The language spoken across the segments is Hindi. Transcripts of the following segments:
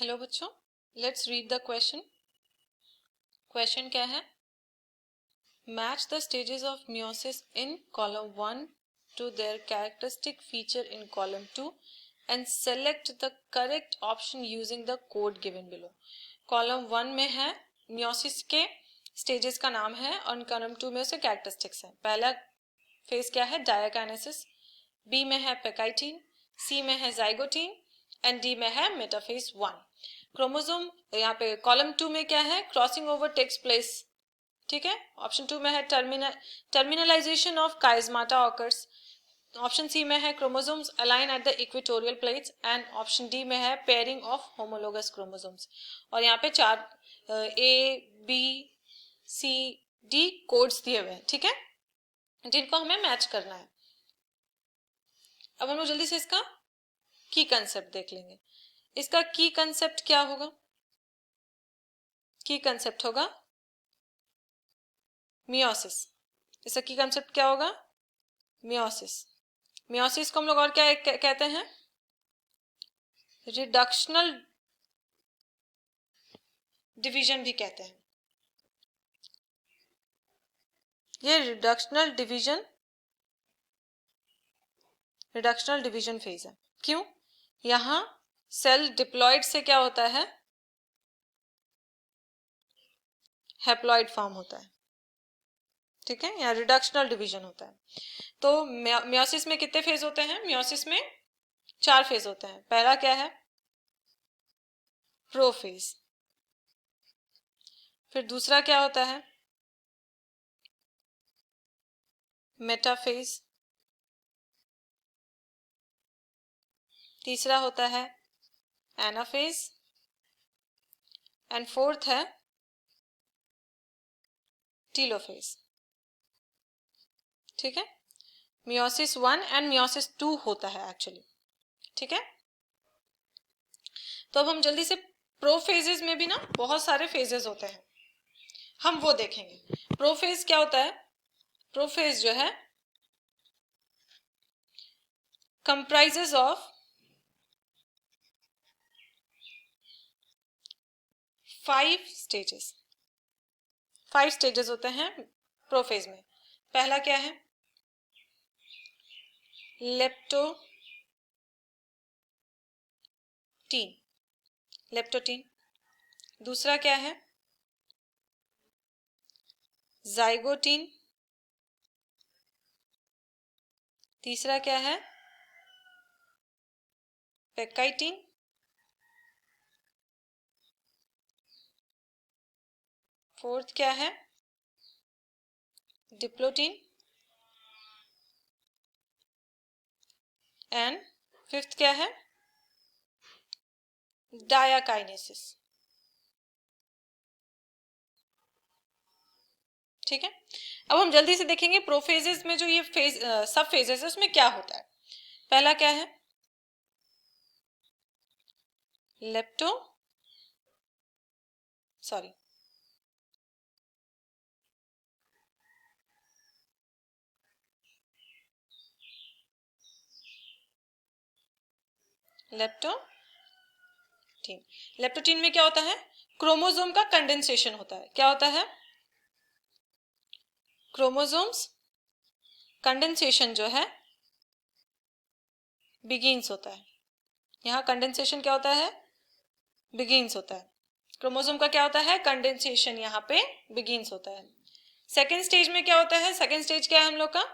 हेलो बच्चों, let's read the question. Question क्या है? Match the stages of meiosis in column 1 to their characteristic feature in column 2 and select the correct option using the code given below. Column 1 में है मियोसिस के स्टेजेस का नाम है और कॉलम 2 में उसके कैरेक्टरिस्टिक्स है। पहला फेज क्या है? डायाकाइनेसिस। बी में है पेकाइटिन, सी में है जाइगोटिन एंड डी में है मेटाफेज 1। क्रोमोसोम यहाँ पे कॉलम 2 में क्या है? Crossing over takes place. ठीक है। ऑप्शन 2 में है terminalization of chiasmata occurs. Option C में है chromosomes align at the equatorial plates and option D में है पेयरिंग ऑफ होमोलोगस क्रोमोसोम्स। और यहाँ पे 4 A B C D codes दिए हुए हैं, ठीक है, जिनको हमें मैच करना है। अब हम लोग जल्दी से इसका की कंसेप्ट देख लेंगे। इसका की कंसेप्ट क्या होगा? की कंसेप्ट होगा मियोसिस। इसका की कंसेप्ट क्या होगा? मियोसिस। मियोसिस को हम लोग और क्या कहते हैं? रिडक्शनल डिवीजन भी कहते हैं। ये रिडक्शनल डिवीजन फेज है। क्यों? यहां सेल डिप्लॉइड से क्या होता है? हैप्लॉइड फॉर्म होता है, ठीक है, या रिडक्शनल डिवीजन होता है। तो मियोसिस में कितने फेज होते हैं? मियोसिस में 4 फेज होते हैं। पहला क्या है? प्रोफेज। फिर दूसरा क्या होता है? मेटाफेज। तीसरा होता है एनाफेज एंड फोर्थ है टीलोफेज। ठीक है। मियोसिस 1 एंड मियोसिस 2 होता है एक्चुअली, ठीक है। तो अब हम जल्दी से प्रोफेजेस में भी ना बहुत सारे फेजेस होते हैं, हम वो देखेंगे। प्रोफेज क्या होता है? प्रोफेज जो है कंप्राइजेस ऑफ 5 स्टेजेस। 5 स्टेजेस होते हैं प्रोफेज में। पहला क्या है? लेप्टोटीन। दूसरा क्या है? जाइगोटीन। तीसरा क्या है? पेकाइटिन। फोर्थ क्या है? डिप्लोटीन एंड फिफ्थ क्या है? डायाकाइनेसिस। ठीक है। अब हम जल्दी से देखेंगे प्रोफेजेस में जो ये फेज सब फेजेस है उसमें क्या होता है। पहला क्या है? लेप्टोटीन में क्या होता है? क्रोमोसोम का कंडेंसेशन होता है। क्या होता है? क्रोमोसोम्स कंडेंसेशन जो है बिगिंस होता है। यहाँ कंडेंसेशन क्या होता है? बिगिंस होता है। क्रोमोसोम का क्या होता है? कंडेंसेशन यहाँ पे बिगिंस होता है। सेकेंड स्टेज में क्या होता है? सेकेंड स्टेज क्या है हम लोग का?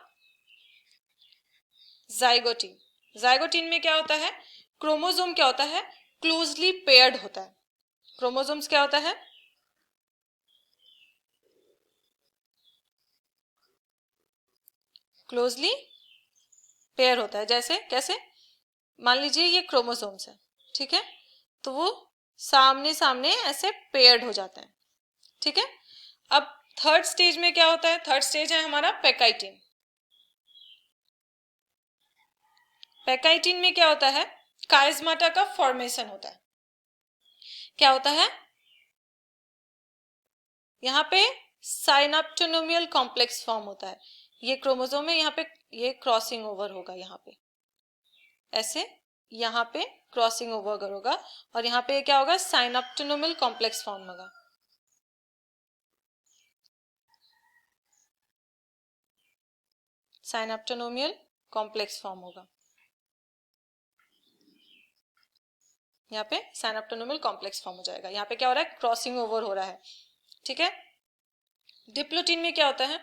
जाइगोटीन। जाइगोटीन में क्या होता है? क्रोमोसोम क्या होता है? क्लोजली पेयर्ड होता है। क्रोमोसोम्स क्या होता है? क्लोजली पेयर होता है। जैसे कैसे? मान लीजिए ये क्रोमोसोम्स है, ठीक है, तो वो सामने सामने ऐसे पेयर्ड हो जाते हैं, ठीक है। अब थर्ड स्टेज में क्या होता है? थर्ड स्टेज है हमारा पेकाइटिन। पेकाइटिन में क्या होता है? काइजमाटा का फॉर्मेशन होता है। क्या होता है? यहाँ पे साइनाप्टोनोमियल कॉम्प्लेक्स फॉर्म होता है। ये क्रोमोसोम है, यहाँ पे ये क्रॉसिंग ओवर होगा, यहाँ पे ऐसे यहाँ पे क्रॉसिंग ओवर होगा, और यहाँ पे क्या होगा, साइनप्टोनोमियल कॉम्प्लेक्स फॉर्म होगा। साइनप्टोनोमियल कॉम्प्लेक्स फॉर्म होगा, यहाँ पे साइनप्टोनोमियल कॉम्प्लेक्स फॉर्म हो जाएगा। यहाँ पे क्या हो रहा है, क्रॉसिंग ओवर हो रहा है, ठीक है। डिप्लोटीन में क्या होता है,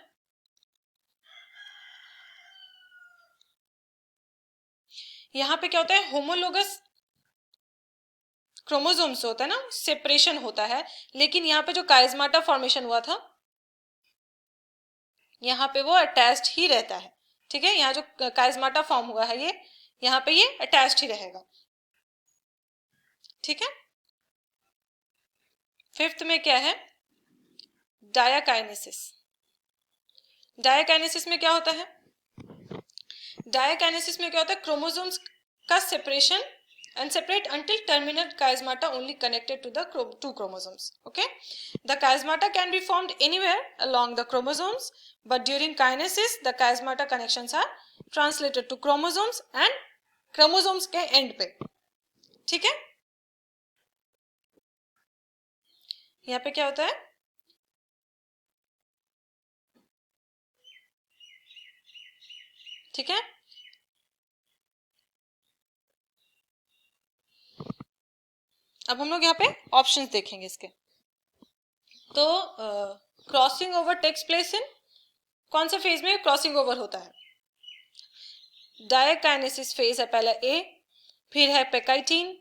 यहाँ पे क्या होता है, होमोलोगस क्रोमोसोम्स होता है ना, सेपरेशन होता है, लेकिन यहाँ पे जो काइजमाटा फॉर्मेशन हुआ था, यहाँ पे वो अटैच्ड ही रहता है, ठीक है। यहाँ जो काइजमाटा फॉर्म हुआ है ये, यहाँ पे ये अटैच्ड ही रहेगा, ठीक है। फिफ्थ में क्या है, डायाकाइनेसिस। डायाकाइनेसिस में क्या होता है, डायाकाइनेसिस में क्या होता है, क्रोमोसोम्स का separation and separate until terminal chiasmata only connected to the two chromosomes. Okay, the chiasmata can be formed anywhere along the chromosomes, but during kinesis the chiasmata connections are translated to chromosomes and chromosomes के end पे, ठीक है। यहाँ पे क्या होता है, ठीक है। अब हम लोग यहाँ पे ऑप्शंस देखेंगे इसके। तो crossing over takes place in कौन से फेज में क्रॉसिंग ओवर होता है, डायकाइनेसिस फेज है पहला ए, फिर है पेकाइटीन,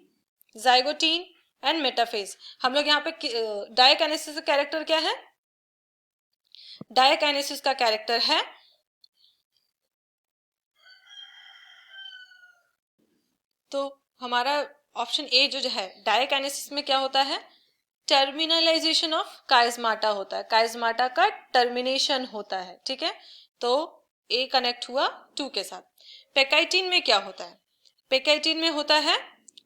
जाइगोटीन एंड मेटाफेज। हम लोग यहाँ पे डायकाइनेसिस का कैरेक्टर क्या है, डायकाइनेसिस का कैरेक्टर है तो हमारा ऑप्शन ए जो है, डायकाइनेसिस में क्या होता है, टर्मिनलाइजेशन ऑफ काइजमाटा होता है, काइजमाटा का टर्मिनेशन होता है, ठीक है। तो ए कनेक्ट हुआ 2 के साथ। पेकाइटीन में क्या होता है, पेकाइटीन में होता है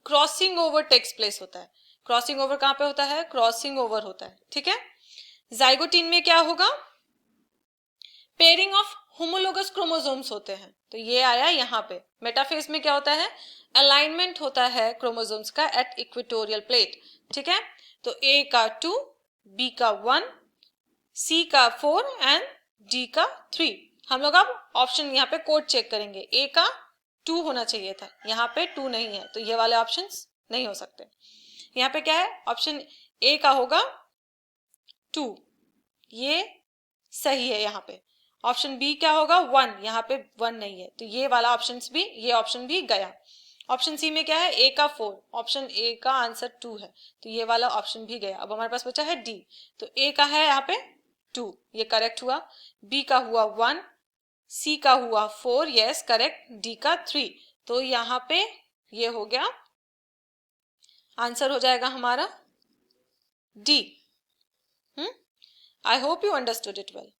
क्रॉसिंग ओवर टेक्स प्लेस होता है। क्रॉसिंग ओवर कहां पे होता है, क्रॉसिंग ओवर होता है, ठीक है। जाइगोटीन में क्या होगा, पेयरिंग ऑफ होमोलोगस क्रोमोसोम्स होते हैं, तो ये आया यहाँ पे। मेटाफेज में क्या होता है, अलाइनमेंट होता है क्रोमोसोम्स का एट इक्वेटोरियल प्लेट, ठीक है। तो ए का 2, बी का 1, सी का 4 एंड डी का 3। हम लोग अब ऑप्शन यहाँ पे कोड चेक करेंगे, ए का 2 होना चाहिए था, यहाँ पे 2 नहीं है, तो ये वाले ऑप्शंस नहीं हो सकते। यहाँ पे क्या है, ऑप्शन ए का होगा 2, ये सही है। यहाँ पे ऑप्शन बी क्या होगा 1, यहाँ पे 1 नहीं है, तो ये वाला ऑप्शन भी, ये ऑप्शन भी गया। ऑप्शन सी में क्या है, ए का 4, ऑप्शन ए का आंसर 2 है, तो ये वाला ऑप्शन भी गया। अब हमारे पास बचा है डी, तो ए का है यहाँ पे 2, ये करेक्ट हुआ, बी का हुआ 1, सी का हुआ 4, यस करेक्ट, डी का 3, तो यहाँ पे ये हो गया, आंसर हो जाएगा हमारा D. I hope you understood it well.